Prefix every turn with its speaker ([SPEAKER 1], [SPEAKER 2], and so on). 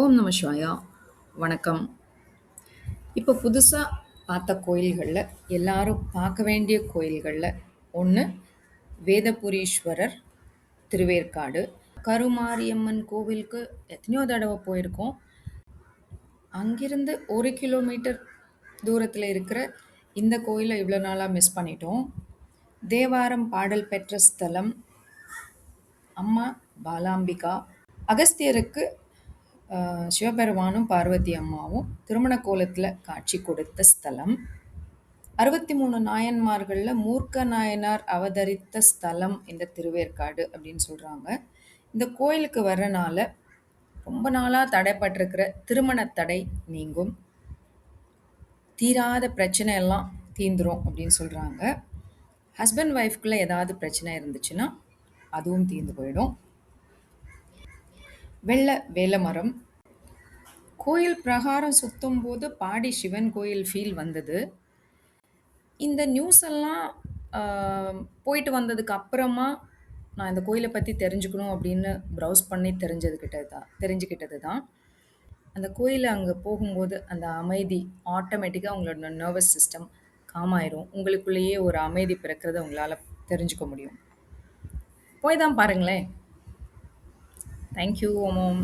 [SPEAKER 1] ஓம் நம சிவாயா. வணக்கம். இப்போ புதுசா பார்த்த கோயில்கள்ல, எல்லாரும் பார்க்க வேண்டிய கோயில்கள்ல ஒண்ணு வேதபுரீஸ்வரர் திருவேற்காடு. கருமாரியம்மன் கோவிலுக்கு எத்தனையோ தடவ போயிருக்கோம். அங்கிருந்து 1 கிலோமீட்டர் தூரத்துல இருக்கிற இந்த கோயில இவ்வளோ நாளா மிஸ் பண்ணிட்டோம். தேவாரம் பாடல் பெற்ற ஸ்தலம் அம்மா பாலாம்பிகா. அகஸ்தியருக்கு சிவபெருமானும் பார்வதி அம்மாவும் திருமண கோலத்துல காட்சி கொடுத்த ஸ்தலம். 63 நாயன்மார்கள்ல மூர்க்க நாயனார் அவதரித்த ஸ்தலம் இந்த திருவேற்காடு அப்படின்னு சொல்றாங்க. இந்த கோயிலுக்கு வர்றனால ரொம்ப நாளா தடைப்பட்டிருக்கிற திருமண தடை நீங்கும், தீராத பிரச்சனை எல்லாம் தீந்துரும் அப்படின்னு சொல்றாங்க. ஹஸ்பண்ட் ஒய்ஃப்குள்ள ஏதாவது பிரச்சனை இருந்துச்சுன்னா அதுவும் தீர்ந்து போயிடும். வெள்ளை வேலமரம். கோயில் பிரகாரம் சுத்தும் போது பாடி சிவன் கோயில் ஃபீல் வந்தது. இந்த நியூஸ் எல்லாம் போயிட்டு வந்ததுக்கு அப்புறமா நான் இந்த கோயிலை பற்றி தெரிஞ்சுக்கணும் அப்படின்னு ப்ரௌஸ் பண்ணி தெரிஞ்சுக்கிட்டது தான். அந்த கோயிலை அங்கே போகும்போது அந்த அமைதி ஆட்டோமேட்டிக்காக உங்களோட நர்வஸ் சிஸ்டம் காமாயிரும். உங்களுக்குள்ளேயே ஒரு அமைதி பிறக்கிறத உங்களால் தெரிஞ்சுக்க முடியும். போய் தான் பாருங்களேன். தேங்க்யூ ஓமோம்.